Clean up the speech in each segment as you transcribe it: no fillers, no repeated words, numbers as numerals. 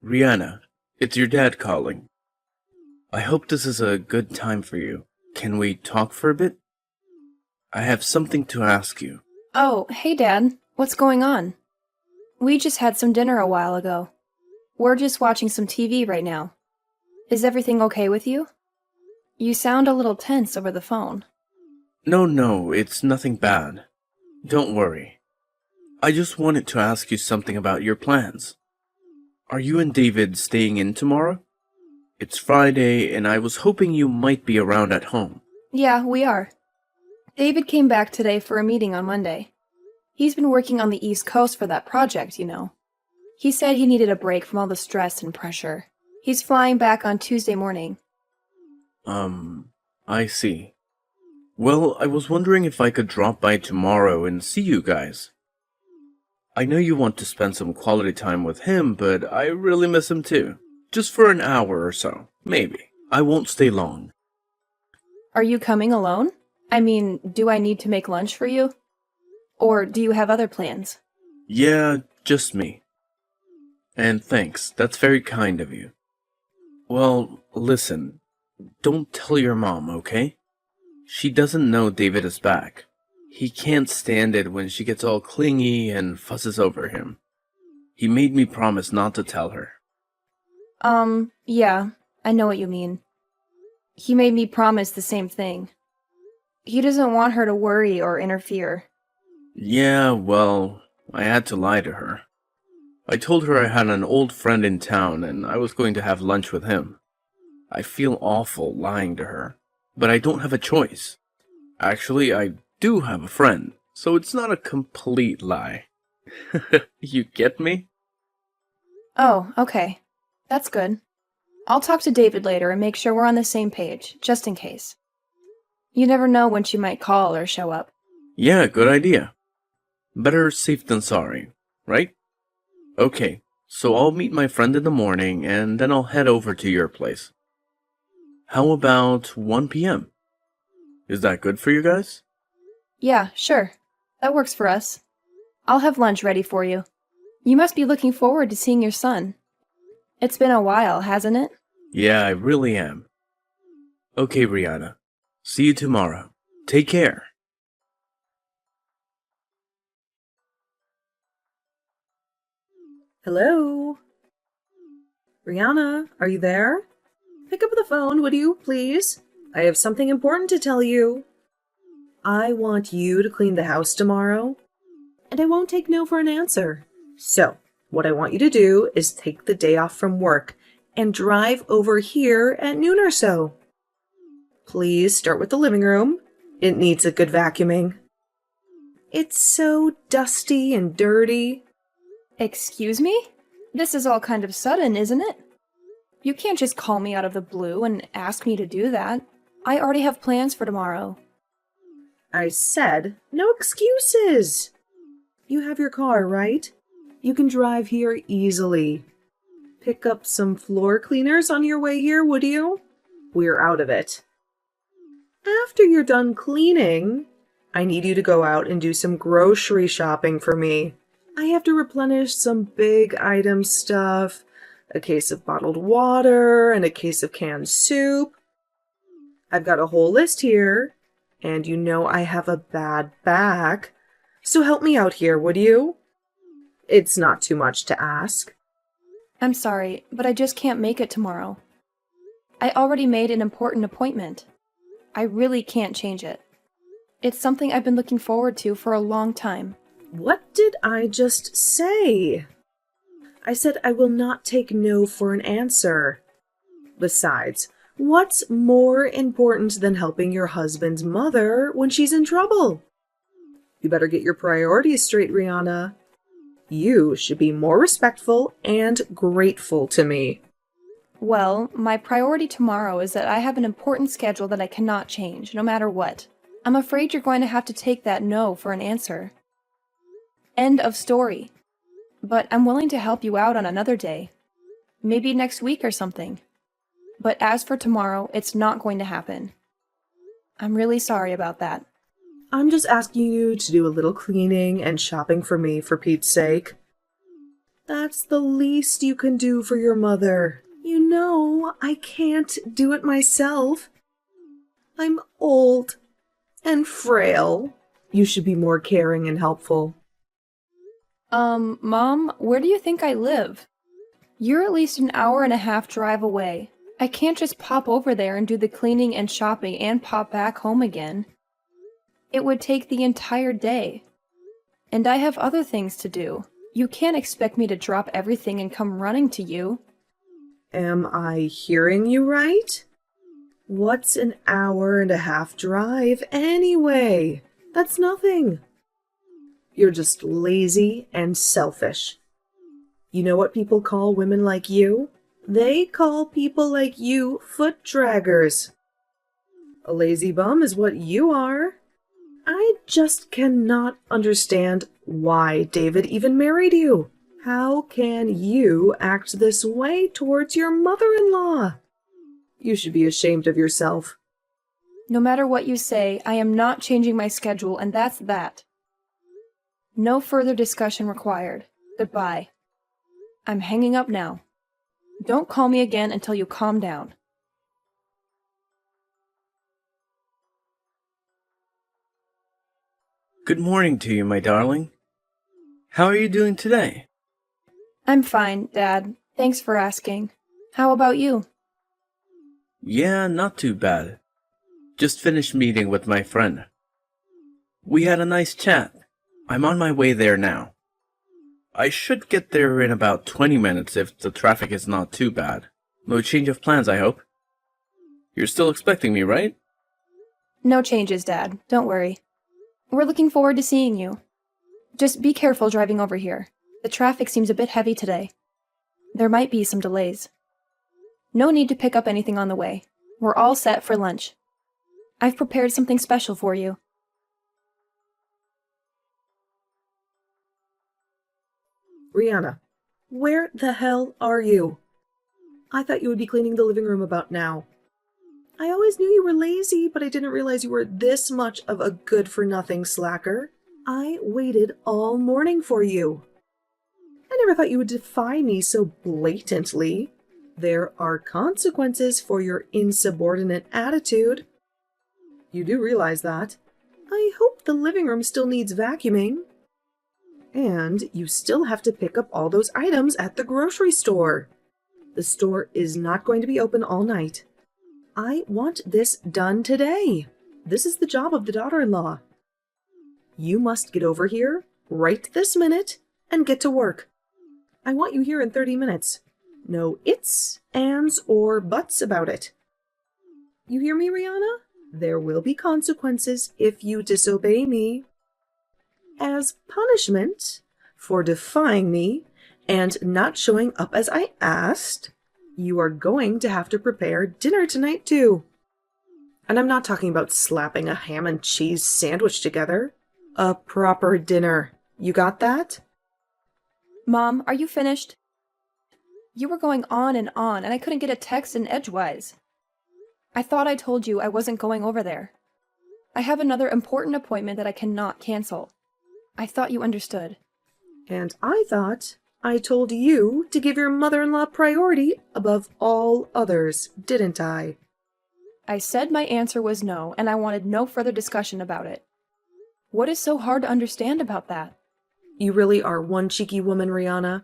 Rihanna, it's your dad calling. I hope this is a good time for you. Can we talk for a bit? I have something to ask you. Oh, hey Dad. What's going on? We just had some dinner a while ago. We're just watching some TV right now. Is everything okay with you? You sound a little tense over the phone. No, it's nothing bad. Don't worry. I just wanted to ask you something about your plans. Are you and David staying in tomorrow? It's Friday, and I was hoping you might be around at home. Yeah, we are. David came back today for a meeting on Monday. He's been working on the East Coast for that project, you know. He said he needed a break from all the stress and pressure. He's flying back on Tuesday morning. I see. Well, I was wondering if I could drop by tomorrow and see you guys. I know you want to spend some quality time with him, but I really miss him too. Just for an hour or so, maybe. I won't stay long. Are you coming alone? I mean, do I need to make lunch for you? Or do you have other plans? Yeah, just me. And thanks, that's very kind of you. Well, listen, don't tell your mom, okay? She doesn't know David is back. He can't stand it when she gets all clingy and fusses over him. He made me promise not to tell her. Yeah, I know what you mean. He made me promise the same thing. He doesn't want her to worry or interfere. Yeah, well, I had to lie to her. I told her I had an old friend in town and I was going to have lunch with him. I feel awful lying to her, but I don't have a choice. Actually, I do have a friend, so it's not a complete lie. You get me? Oh, okay. That's good. I'll talk to David later and make sure we're on the same page, just in case. You never know when she might call or show up. Yeah, good idea. Better safe than sorry, right? Okay, so I'll meet my friend in the morning and then I'll head over to your place. How about 1 p.m.? Is that good for you guys? Yeah, sure. That works for us. I'll have lunch ready for you. You must be looking forward to seeing your son. It's been a while, hasn't it? Yeah, I really am. Okay, Rihanna. See you tomorrow. Take care. Hello? Rihanna, are you there? Pick up the phone, would you, please? I have something important to tell you. I want you to clean the house tomorrow, and I won't take no for an answer. So, what I want you to do is take the day off from work and drive over here at noon or so. Please start with the living room. It needs a good vacuuming. It's so dusty and dirty. Excuse me? This is all kind of sudden, isn't it? You can't just call me out of the blue and ask me to do that. I already have plans for tomorrow. I said, no excuses. You have your car, right? You can drive here easily. Pick up some floor cleaners on your way here, would you? We're out of it. After you're done cleaning, I need you to go out and do some grocery shopping for me. I have to replenish some big item stuff, a case of bottled water and a case of canned soup. I've got a whole list here, and you know I have a bad back, so help me out here, would you? It's not too much to ask. I'm sorry, but I just can't make it tomorrow. I already made an important appointment. I really can't change it. It's something I've been looking forward to for a long time. What did I just say? I said I will not take no for an answer. Besides, what's more important than helping your husband's mother when she's in trouble? You better get your priorities straight, Rihanna. You should be more respectful and grateful to me. Well, my priority tomorrow is that I have an important schedule that I cannot change, no matter what. I'm afraid you're going to have to take that no for an answer. End of story. But I'm willing to help you out on another day. Maybe next week or something. But as for tomorrow, it's not going to happen. I'm really sorry about that. I'm just asking you to do a little cleaning and shopping for me, for Pete's sake. That's the least you can do for your mother. You know, I can't do it myself. I'm old and frail. You should be more caring and helpful. Mom, where do you think I live? You're at least an hour and a half drive away. I can't just pop over there and do the cleaning and shopping and pop back home again. It would take the entire day. And I have other things to do. You can't expect me to drop everything and come running to you. Am I hearing you right? What's an hour and a half drive anyway? That's nothing. You're just lazy and selfish. You know what people call women like you? They call people like you foot draggers. A lazy bum is what you are. I just cannot understand why David even married you. How can you act this way towards your mother-in-law? You should be ashamed of yourself. No matter what you say, I am not changing my schedule, and that's that. No further discussion required. Goodbye. I'm hanging up now. Don't call me again until you calm down. Good morning to you, my darling. How are you doing today? I'm fine, Dad. Thanks for asking. How about you? Yeah, not too bad. Just finished meeting with my friend. We had a nice chat. I'm on my way there now. I should get there in about 20 minutes if the traffic is not too bad. No change of plans, I hope. You're still expecting me, right? No changes, Dad. Don't worry. We're looking forward to seeing you. Just be careful driving over here. The traffic seems a bit heavy today. There might be some delays. No need to pick up anything on the way. We're all set for lunch. I've prepared something special for you. Rihanna, where the hell are you? I thought you would be cleaning the living room about now. I always knew you were lazy, but I didn't realize you were this much of a good-for-nothing slacker. I waited all morning for you. I never thought you would defy me so blatantly. There are consequences for your insubordinate attitude. You do realize that. I hope the living room still needs vacuuming. And you still have to pick up all those items at the grocery store. The store is not going to be open all night. I want this done today. This is the job of the daughter-in-law. You must get over here right this minute and get to work. I want you here in 30 minutes. No ifs, ands, or buts about it. You hear me, Rihanna? There will be consequences if you disobey me. As punishment for defying me and not showing up as I asked, you are going to have to prepare dinner tonight too. And I'm not talking about slapping a ham and cheese sandwich together. A proper dinner. You got that? Mom, are you finished? You were going on, and I couldn't get a text in edgewise. I thought I told you I wasn't going over there. I have another important appointment that I cannot cancel. I thought you understood. And I thought I told you to give your mother-in-law priority above all others, didn't I? I said my answer was no, and I wanted no further discussion about it. What is so hard to understand about that? You really are one cheeky woman, Rihanna.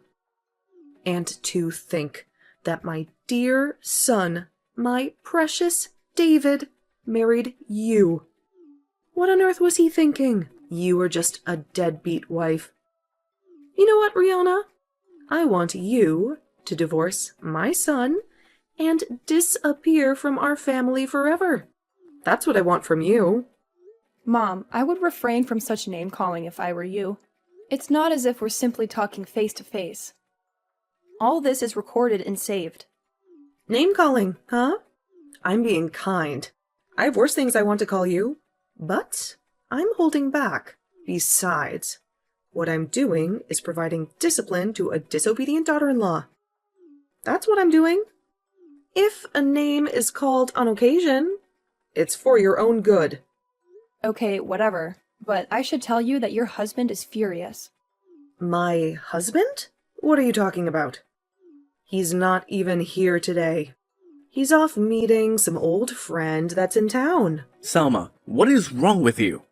And to think that my dear son, my precious David, married you. What on earth was he thinking? You were just a deadbeat wife. You know what, Rihanna? I want you to divorce my son and disappear from our family forever. That's what I want from you. Mom, I would refrain from such name-calling if I were you. It's not as if we're simply talking face-to-face. All this is recorded and saved. Name-calling, huh? I'm being kind. I have worse things I want to call you, but I'm holding back. Besides, what I'm doing is providing discipline to a disobedient daughter-in-law. That's what I'm doing. If a name is called on occasion, it's for your own good. Okay, whatever. But I should tell you that your husband is furious. My husband? What are you talking about? He's not even here today. He's off meeting some old friend that's in town. Salma, what is wrong with you?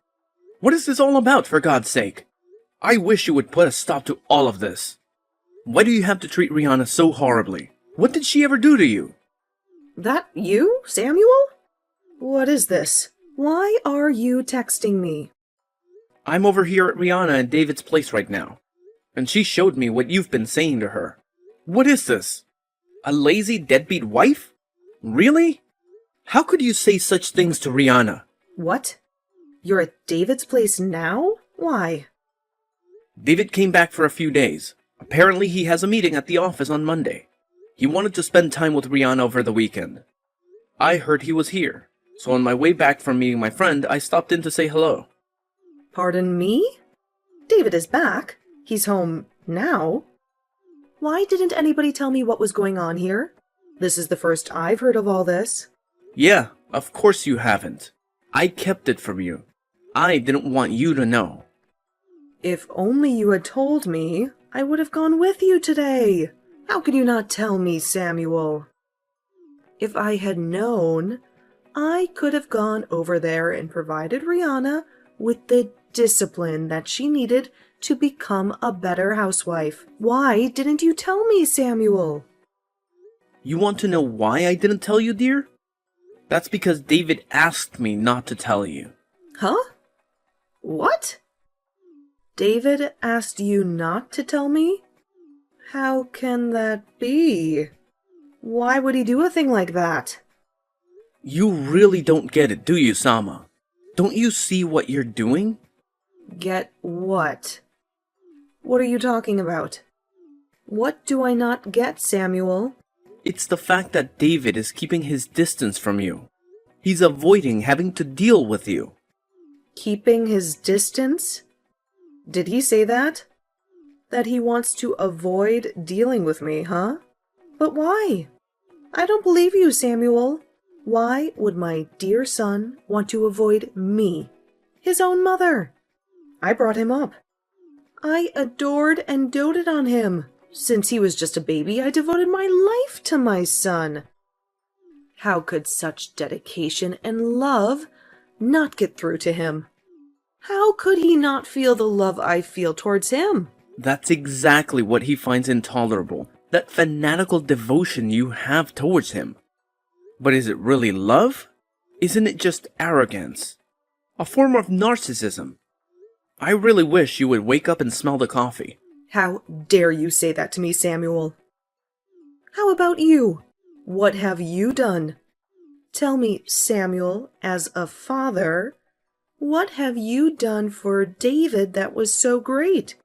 What is this all about, for God's sake? I wish you would put a stop to all of this. Why do you have to treat Rihanna so horribly? What did she ever do to you? That you, Samuel? What is this? Why are you texting me? I'm over here at Rihanna and David's place right now, and she showed me what you've been saying to her. What is this? A lazy deadbeat wife? Really? How could you say such things to Rihanna? What? You're at David's place now? Why? David came back for a few days. Apparently he has a meeting at the office on Monday. He wanted to spend time with Rihanna over the weekend. I heard he was here, so on my way back from meeting my friend, I stopped in to say hello. Pardon me? David is back. He's home now. Why didn't anybody tell me what was going on here? This is the first I've heard of all this. Yeah, of course you haven't. I kept it from you. I didn't want you to know. If only you had told me, I would have gone with you today. How could you not tell me, Samuel? If I had known, I could have gone over there and provided Rihanna with the discipline that she needed to become a better housewife. Why didn't you tell me, Samuel? You want to know why I didn't tell you, dear? That's because David asked me not to tell you. Huh? What? David asked you not to tell me? How can that be? Why would he do a thing like that? You really don't get it, do you, Sama? Don't you see what you're doing? Get what? What are you talking about? What do I not get, Samuel? It's the fact that David is keeping his distance from you. He's avoiding having to deal with you. Keeping his distance? Did he say that? That he wants to avoid dealing with me, huh? But why? I don't believe you, Samuel. Why would my dear son want to avoid me, his own mother? I brought him up. I adored and doted on him. Since he was just a baby, I devoted my life to my son. How could such dedication and love not get through to him? How could he not feel the love I feel towards him? That's exactly what he finds intolerable, that fanatical devotion you have towards him. But is it really love? Isn't it just arrogance? A form of narcissism? I really wish you would wake up and smell the coffee. How dare you say that to me, Samuel? How about you? What have you done? Tell me, Samuel, as a father, what have you done for David that was so great?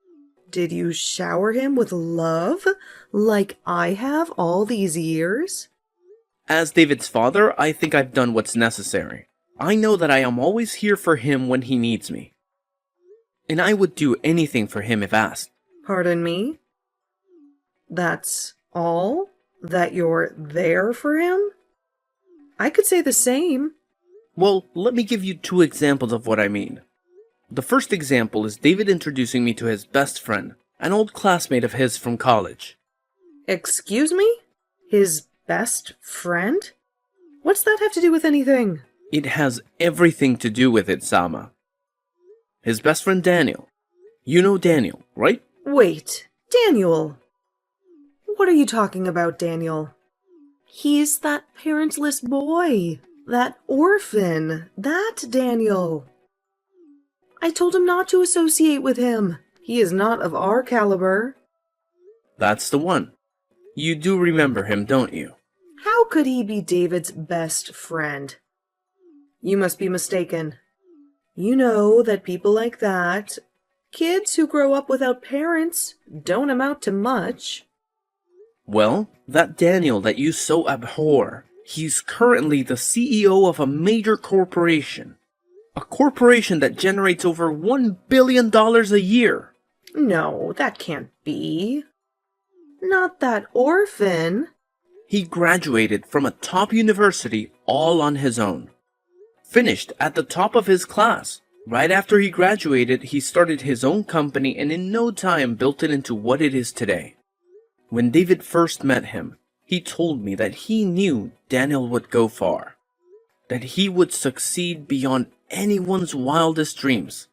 Did you shower him with love like I have all these years? As David's father, I think I've done what's necessary. I know that I am always here for him when he needs me. And I would do anything for him if asked. Pardon me? That's all? That you're there for him? I could say the same. Well, let me give you 2 examples of what I mean. The first example is David introducing me to his best friend, an old classmate of his from college. Excuse me? His best friend? What's that have to do with anything? It has everything to do with it, Sama. His best friend Daniel. You know Daniel, right? Wait, Daniel. What are you talking about, Daniel? He's that parentless boy. That orphan. That Daniel. I told him not to associate with him. He is not of our caliber. That's the one. You do remember him, don't you? How could he be David's best friend? You must be mistaken. You know that people like that, kids who grow up without parents, don't amount to much. Well, that Daniel that you so abhor, he's currently the CEO of a major corporation. A corporation that generates over $1 billion a year. No, that can't be. Not that orphan. He graduated from a top university all on his own. Finished at the top of his class. Right after he graduated, he started his own company and in no time built it into what it is today. When David first met him, he told me that he knew Daniel would go far, that he would succeed beyond anyone's wildest dreams.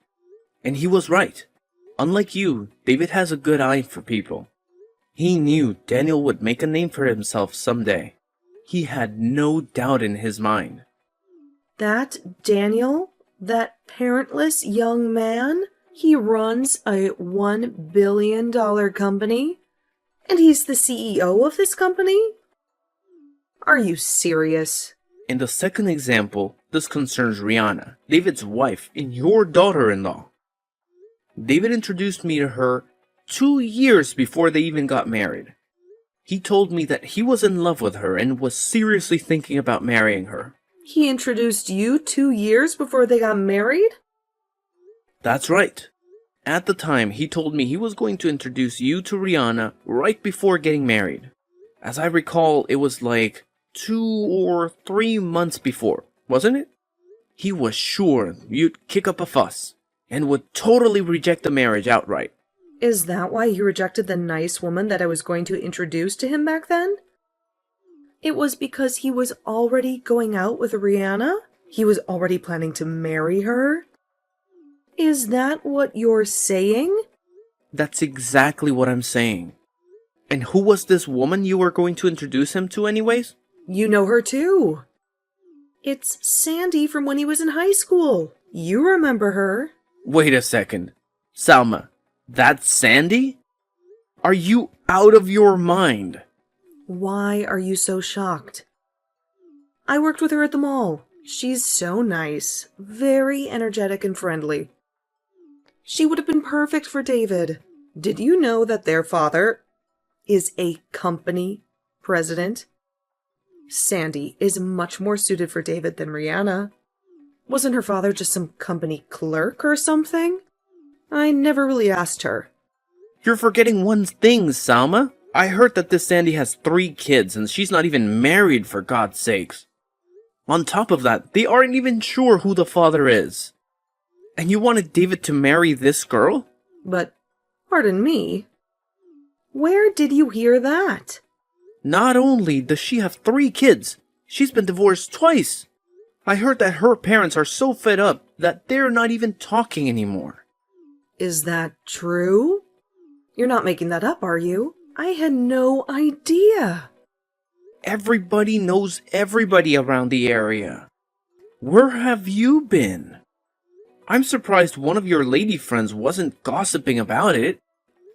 And he was right. Unlike you, David has a good eye for people. He knew Daniel would make a name for himself someday. He had no doubt in his mind. That Daniel, that parentless young man, he runs a $1 billion company, and he's the CEO of this company? Are you serious? In the second example, this concerns Rihanna, David's wife and your daughter-in-law. David introduced me to her 2 years before they even got married. He told me that he was in love with her and was seriously thinking about marrying her. He introduced you 2 years before they got married? That's right. At the time, he told me he was going to introduce you to Rihanna right before getting married. As I recall, it was like 2 or 3 months before, wasn't it? He was sure you'd kick up a fuss and would totally reject the marriage outright. Is that why he rejected the nice woman that I was going to introduce to him back then? It was because he was already going out with Rihanna? He was already planning to marry her? Is that what you're saying? That's exactly what I'm saying. And who was this woman you were going to introduce him to anyways? You know her too. It's Sandy from when he was in high school. You remember her. Wait a second. Salma, that's Sandy? Are you out of your mind? Why are you so shocked? I worked with her at the mall. She's so nice, very energetic and friendly. She would have been perfect for David. Did you know that their father is a company president? Sandy is much more suited for David than Rihanna. Wasn't her father just some company clerk or something? I never really asked her. You're forgetting one thing, Salma. I heard that this Sandy has 3 kids and she's not even married, for God's sakes. On top of that, they aren't even sure who the father is. And you wanted David to marry this girl? But, pardon me, where did you hear that? Not only does she have 3 kids, she's been divorced twice. I heard that her parents are so fed up that they're not even talking anymore. Is that true? You're not making that up, are you? I had no idea. Everybody knows everybody around the area. Where have you been? I'm surprised one of your lady friends wasn't gossiping about it.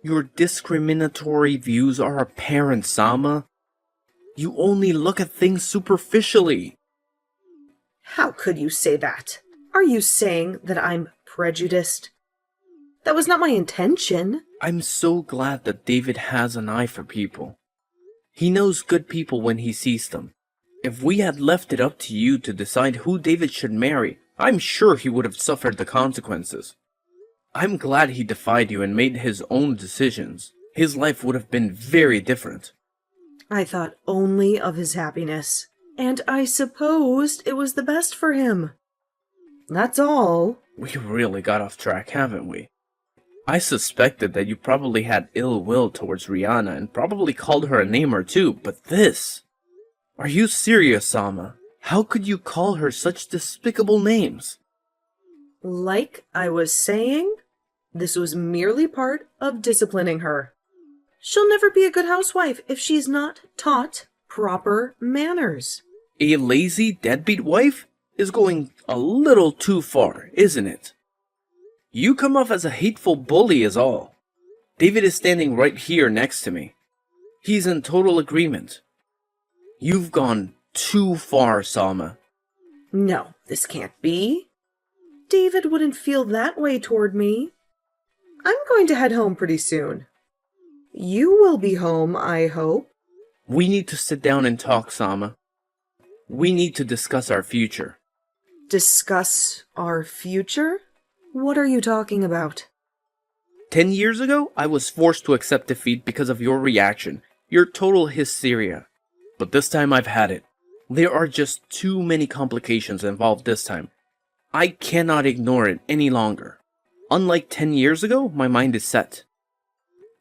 Your discriminatory views are apparent, Salma. You only look at things superficially. How could you say that? Are you saying that I'm prejudiced? That was not my intention. I'm so glad that David has an eye for people. He knows good people when he sees them. If we had left it up to you to decide who David should marry, I'm sure he would have suffered the consequences. I'm glad he defied you and made his own decisions. His life would have been very different. I thought only of his happiness, and I supposed it was the best for him. That's all. We really got off track, haven't we? I suspected that you probably had ill will towards Rihanna and probably called her a name or two, but this... Are you serious, Salma? How could you call her such despicable names? Like I was saying, this was merely part of disciplining her. She'll never be a good housewife if she's not taught proper manners. A lazy deadbeat wife is going a little too far, isn't it? You come off as a hateful bully is all. David is standing right here next to me. He's in total agreement. You've gone too far, Salma. No, this can't be. David wouldn't feel that way toward me. I'm going to head home pretty soon. You will be home, I hope. We need to sit down and talk, Salma. We need to discuss our future. Discuss our future? What are you talking about? 10 years ago, I was forced to accept defeat because of your reaction, your total hysteria. But this time I've had it. There are just too many complications involved this time. I cannot ignore it any longer. Unlike 10 years ago, my mind is set.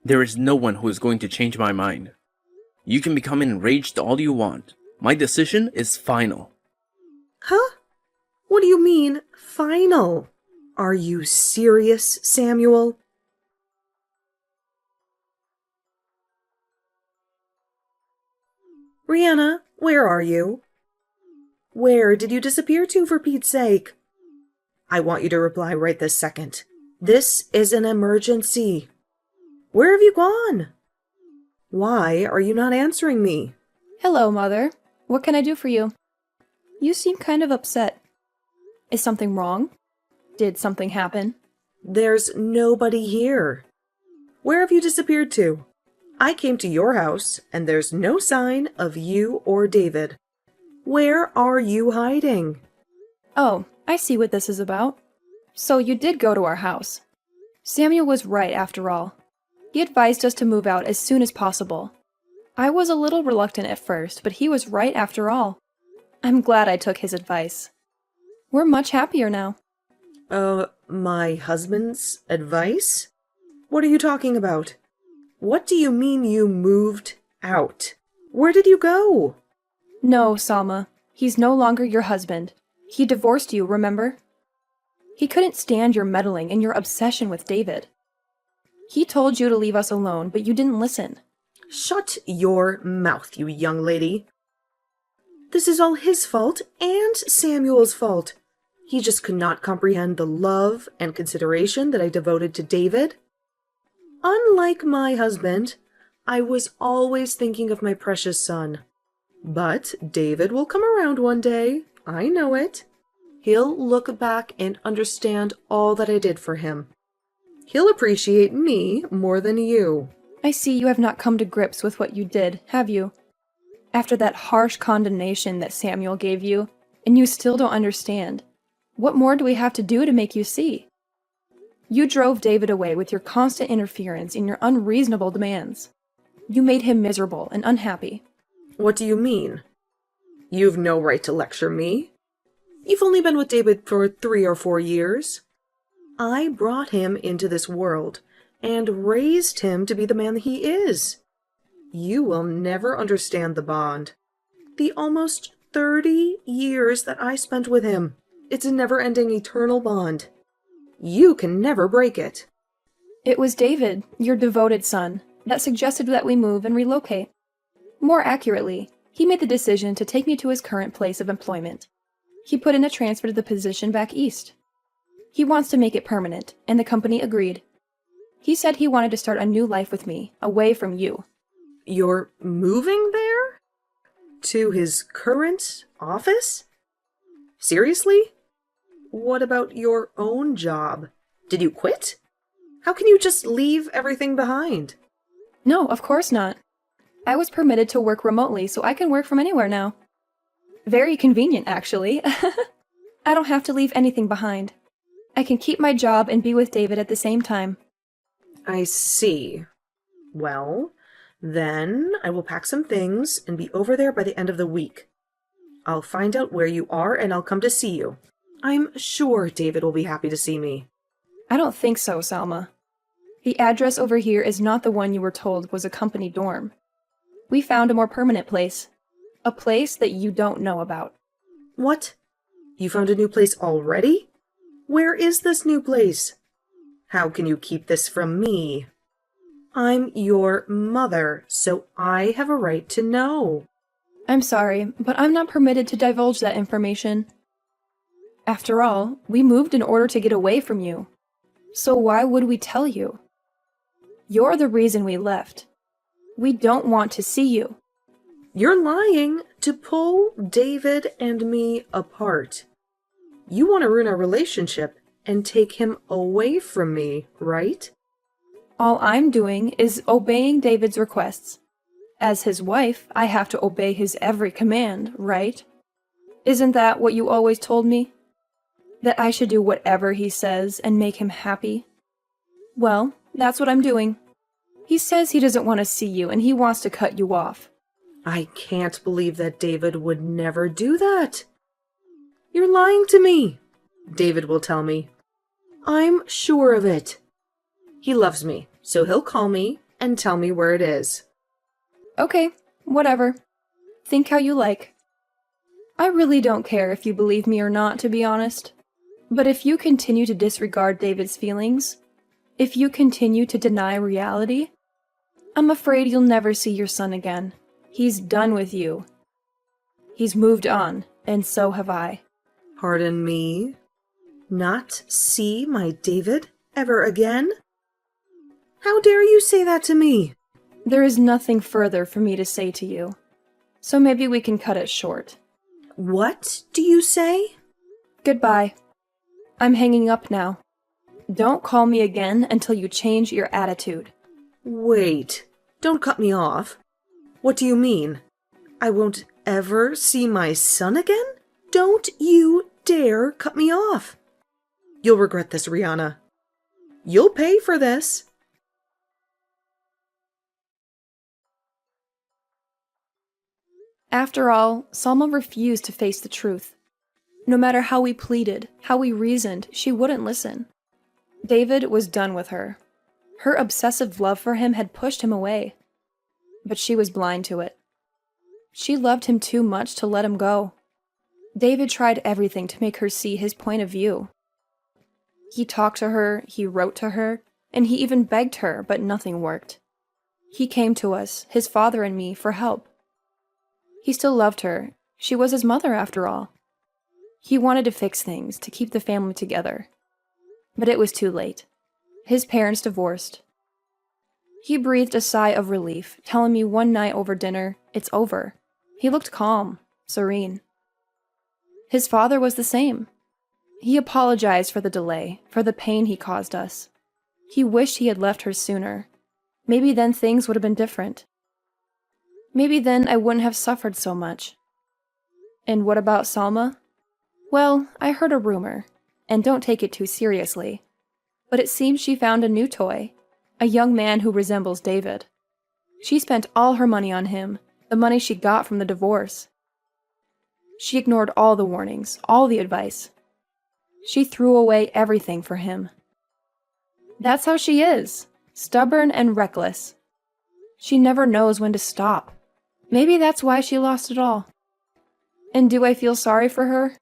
There is no one who is going to change my mind. You can become enraged all you want. My decision is final. Huh? What do you mean, final? Are you serious, Samuel? Rihanna, where are you? Where did you disappear to, for Pete's sake? I want you to reply right this second. This is an emergency. Where have you gone? Why are you not answering me? Hello, Mother. What can I do for you? You seem kind of upset. Is something wrong? Did something happen? There's nobody here. Where have you disappeared to? I came to your house, and there's no sign of you or David. Where are you hiding? Oh, I see what this is about. So you did go to our house. Samuel was right after all. He advised us to move out as soon as possible. I was a little reluctant at first, but he was right after all. I'm glad I took his advice. We're much happier now. My husband's advice? What are you talking about? What do you mean you moved out? Where did you go? No, Salma. He's no longer your husband. He divorced you, remember? He couldn't stand your meddling and your obsession with David. He told you to leave us alone, but you didn't listen. Shut your mouth, you young lady. This is all his fault and Samuel's fault. He just could not comprehend the love and consideration that I devoted to David. Unlike my husband, I was always thinking of my precious son. But David will come around one day. I know it. He'll look back and understand all that I did for him. He'll appreciate me more than you. I see you have not come to grips with what you did, have you? After that harsh condemnation that Samuel gave you, and you still don't understand. What more do we have to do to make you see? You drove David away with your constant interference and your unreasonable demands. You made him miserable and unhappy. What do you mean? You've no right to lecture me. You've only been with David for 3 or 4 years. I brought him into this world and raised him to be the man he is. You will never understand the bond. The almost 30 years that I spent with him. It's a never-ending eternal bond. You can never break it. It was David, your devoted son, that suggested that we move and relocate. More accurately, he made the decision to take me to his current place of employment. He put in a transfer to the position back east. He wants to make it permanent, and the company agreed. He said he wanted to start a new life with me, away from you. You're moving there? To his current office? Seriously? What about your own job? Did you quit? How can you just leave everything behind? No, of course not. I was permitted to work remotely, so I can work from anywhere now. Very convenient, actually. I don't have to leave anything behind. I can keep my job and be with David at the same time. I see. Well, then I will pack some things and be over there by the end of the week. I'll find out where you are and I'll come to see you. I'm sure David will be happy to see me. I don't think so, Salma. The address over here is not the one you were told was a company dorm. We found a more permanent place. A place that you don't know about. What? You found a new place already? Where is this new place? How can you keep this from me? I'm your mother, so I have a right to know. I'm sorry, but I'm not permitted to divulge that information. After all, we moved in order to get away from you. So why would we tell you? You're the reason we left. We don't want to see you. You're lying to pull David and me apart. You want to ruin our relationship and take him away from me, right? All I'm doing is obeying David's requests. As his wife, I have to obey his every command, right? Isn't that what you always told me? That I should do whatever he says and make him happy? Well, that's what I'm doing. He says he doesn't want to see you and he wants to cut you off. I can't believe that David would never do that. You're lying to me, David will tell me. I'm sure of it. He loves me, so he'll call me and tell me where it is. Okay, whatever. Think how you like. I really don't care if you believe me or not, to be honest. But if you continue to disregard David's feelings, if you continue to deny reality, I'm afraid you'll never see your son again. He's done with you. He's moved on, and so have I. Pardon me? Not see my David ever again? How dare you say that to me? There is nothing further for me to say to you, so maybe we can cut it short. What do you say? Goodbye. I'm hanging up now. Don't call me again until you change your attitude. Wait, don't cut me off. What do you mean? I won't ever see my son again? Don't you dare cut me off. You'll regret this, Rihanna. You'll pay for this. After all, Salma refused to face the truth. No matter how we pleaded, how we reasoned, she wouldn't listen. David was done with her. Her obsessive love for him had pushed him away. But she was blind to it. She loved him too much to let him go. David tried everything to make her see his point of view. He talked to her, he wrote to her, and he even begged her, but nothing worked. He came to us, his father and me, for help. He still loved her. She was his mother, after all. He wanted to fix things, to keep the family together. But it was too late. His parents divorced. He breathed a sigh of relief, telling me one night over dinner, "It's over." He looked calm, serene. His father was the same. He apologized for the delay, for the pain he caused us. He wished he had left her sooner. Maybe then things would have been different. Maybe then I wouldn't have suffered so much. And what about Salma? Well, I heard a rumor, and don't take it too seriously, but it seems she found a new toy, a young man who resembles David. She spent all her money on him, the money she got from the divorce. She ignored all the warnings, all the advice. She threw away everything for him. That's how she is, stubborn and reckless. She never knows when to stop. Maybe that's why she lost it all. And do I feel sorry for her?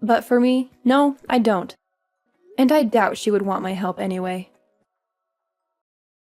But for me, no, I don't. And I doubt she would want my help anyway.